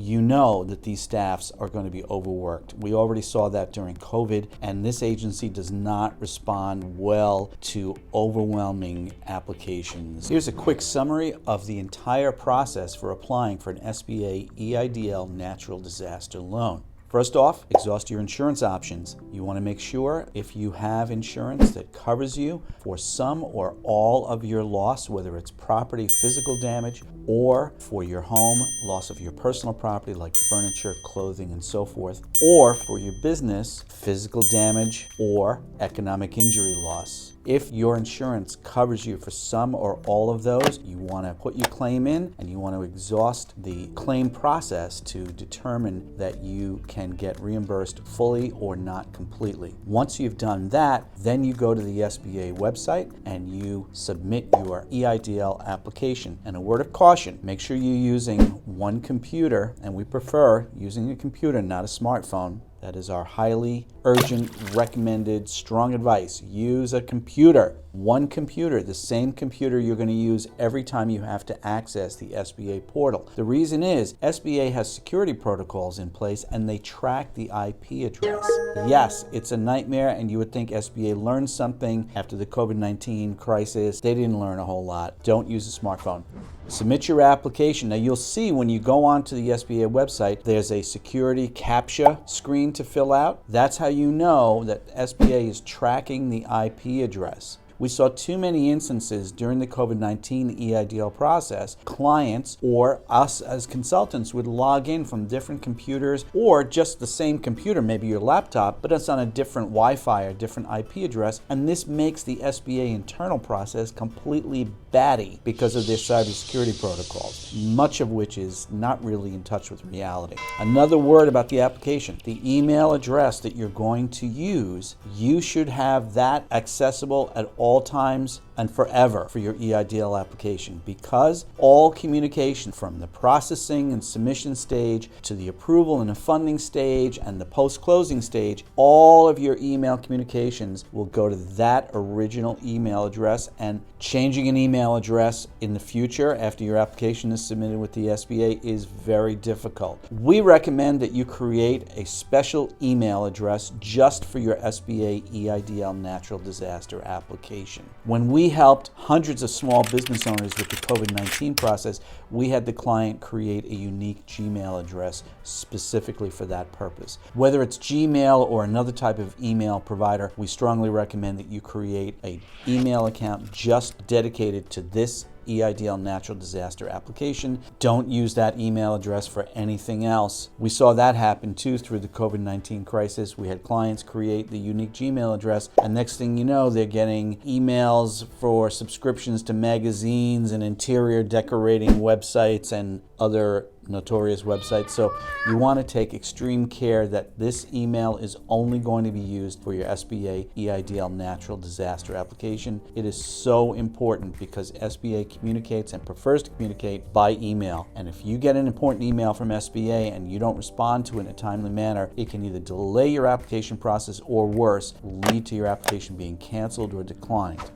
you know that these staffs are going to be overworked. We already saw that during COVID, and this agency does not respond well to overwhelming applications. Here's a quick summary of the entire process for applying for an SBA EIDL natural disaster loan. First off, exhaust your insurance options. You want to make sure if you have insurance that covers you for some or all of your loss, whether it's property, physical damage, or for your home, loss of your personal property like furniture, clothing, and so forth, or for your business, physical damage or economic injury loss. If your insurance covers you for some or all of those, you want to put your claim in and you want to exhaust the claim process to determine that you can get reimbursed fully or not completely. Once you've done that, then you go to the SBA website and you submit your EIDL application. And a word of caution, make sure you're using one computer, and we prefer using a computer, not a smartphone. That is our highly urgent, recommended, strong advice. Use a computer. One computer, the same computer you're going to use every time you have to access the SBA portal. The reason is SBA has security protocols in place and they track the IP address. Yes, it's a nightmare, and you would think SBA learned something after the COVID-19 crisis. They didn't learn a whole lot. Don't use a smartphone. Submit your application. Now you'll see when you go onto the SBA website, there's a security CAPTCHA screen to fill out. That's how you know that SBA is tracking the IP address. We saw too many instances during the COVID-19 EIDL process. Clients or us as consultants would log in from different computers or just the same computer, maybe your laptop, but it's on a different Wi-Fi or different IP address. And this makes the SBA internal process completely batty because of their cybersecurity protocols, much of which is not really in touch with reality. Another word about the application, the email address that you're going to use, you should have that accessible at all times and forever for your EIDL application, because all communication from the processing and submission stage to the approval and the funding stage and the post-closing stage, all of your email communications will go to that original email address, and changing an email address in the future after your application is submitted with the SBA is very difficult. We recommend that you create a special email address just for your SBA EIDL natural disaster application. When we helped hundreds of small business owners with the COVID-19 process, we had the client create a unique Gmail address specifically for that purpose. Whether it's Gmail or another type of email provider, we strongly recommend that you create an email account just dedicated to this EIDL natural disaster application. Don't use that email address for anything else. We saw that happen too through the COVID-19 crisis. We had clients create the unique Gmail address, and next thing you know, they're getting emails for subscriptions to magazines and interior decorating websites and other notorious websites. So you want to take extreme care that this email is only going to be used for your SBA EIDL natural disaster application. It is so important because SBA communicates and prefers to communicate by email. And if you get an important email from SBA and you don't respond to it in a timely manner, it can either delay your application process or worse, lead to your application being canceled or declined.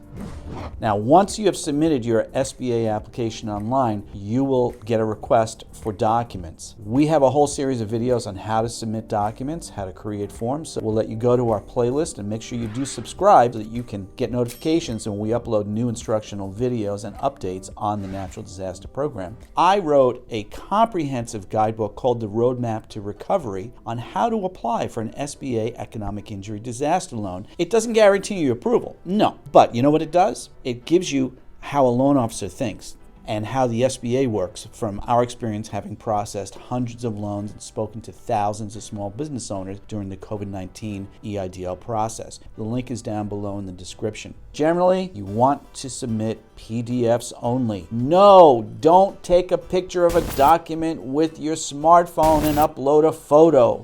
Now, once you have submitted your SBA application online, you will get a request for documents. We have a whole series of videos on how to submit documents, how to create forms. So we'll let you go to our playlist and make sure you do subscribe so that you can get notifications when we upload new instructional videos and updates on the Natural Disaster Program. I wrote a comprehensive guidebook called The Roadmap to Recovery on how to apply for an SBA Economic Injury Disaster Loan. It doesn't guarantee you approval, no, but you know what it does? It gives you how a loan officer thinks and how the SBA works from our experience having processed hundreds of loans and spoken to thousands of small business owners during the COVID-19 EIDL process. The link is down below in the description. Generally, you want to submit PDFs only. No, don't take a picture of a document with your smartphone and upload a photo.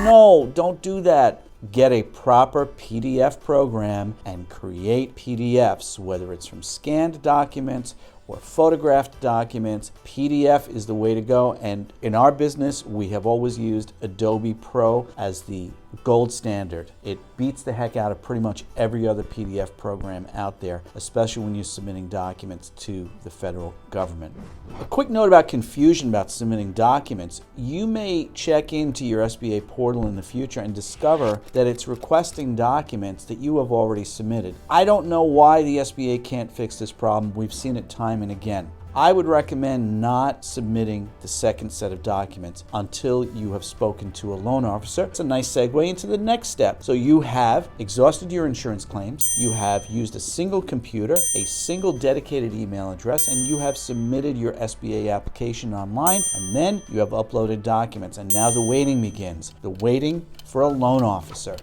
No, don't do that. Get a proper PDF program and create PDFs, whether it's from scanned documents or photographed documents. PDF is the way to go, and in our business we have always used Adobe Pro as the gold standard. It beats the heck out of pretty much every other PDF program out there, especially when you're submitting documents to the federal government. A quick note about confusion about submitting documents. You may check into your SBA portal in the future and discover that it's requesting documents that you have already submitted. I don't know why the SBA can't fix this problem. We've seen it time and again. I would recommend not submitting the second set of documents until you have spoken to a loan officer. It's a nice segue into the next step. So you have exhausted your insurance claims, you have used a single computer, a single dedicated email address, and you have submitted your SBA application online, and then you have uploaded documents. And now the waiting begins. The waiting for a loan officer.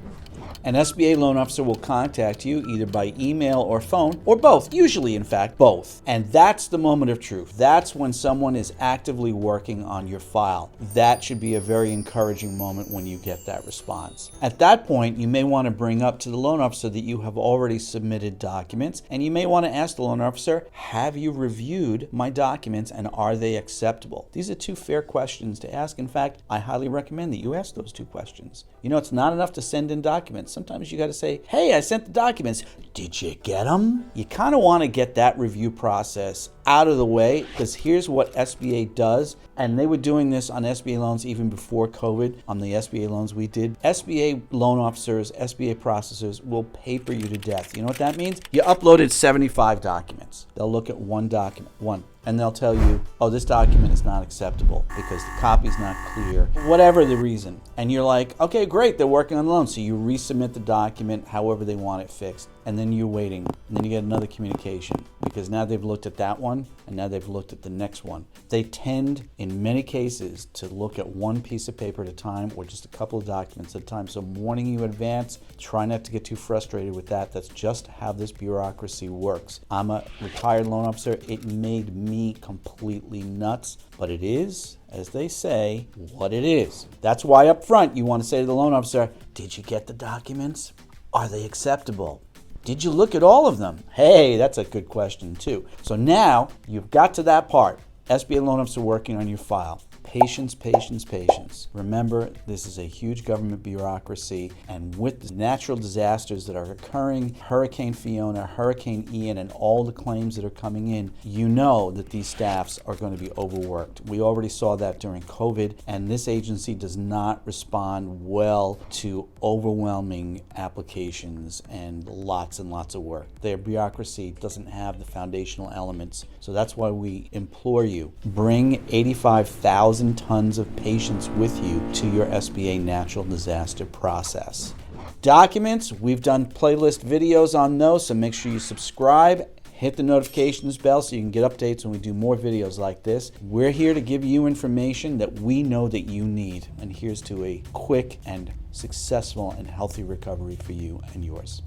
An SBA loan officer will contact you either by email or phone, or both, usually in fact both. And that's the moment of truth. That's when someone is actively working on your file. That should be a very encouraging moment when you get that response. At that point, you may want to bring up to the loan officer that you have already submitted documents, and you may want to ask the loan officer, have you reviewed my documents and are they acceptable? These are two fair questions to ask. In fact, I highly recommend that you ask those two questions. You know, it's not enough to send in documents. Sometimes you got to say, hey, I sent the documents. Did you get them? You kind of want to get that review process out of the way, because here's what SBA does. And they were doing this on SBA loans even before COVID. On the SBA loans we did, SBA loan officers, SBA processors will paper you to death. You know what that means? You uploaded 75 documents. They'll look at one document, and they'll tell you, oh, this document is not acceptable because the copy's not clear, whatever the reason. And you're like, okay, great, they're working on the loan. So you resubmit the document however they want it fixed. And then you're waiting. And then you get another communication because now they've looked at that one and now they've looked at the next one. They tend, in many cases, to look at one piece of paper at a time or just a couple of documents at a time. So I'm warning you in advance, try not to get too frustrated with that. That's just how this bureaucracy works. I'm a retired loan officer. It made me completely nuts, but it is, as they say, what it is. That's why up front you want to say to the loan officer, did you get the documents? Are they acceptable? Did you look at all of them? Hey, that's a good question too. So now you've got to that part. SBA loan officer working on your file. Patience, patience, patience. Remember, this is a huge government bureaucracy, and with the natural disasters that are occurring, Hurricane Fiona, Hurricane Ian, and all the claims that are coming in, you know that these staffs are going to be overworked. We already saw that during COVID, and this agency does not respond well to overwhelming applications and lots of work. Their bureaucracy doesn't have the foundational elements, so that's why we implore you, bring 85,000 tons of patience with you to your SBA natural disaster process. Documents, we've done playlist videos on those, so make sure you subscribe, hit the notifications bell so you can get updates when we do more videos like this. We're here to give you information that we know that you need, and here's to a quick and successful and healthy recovery for you and yours.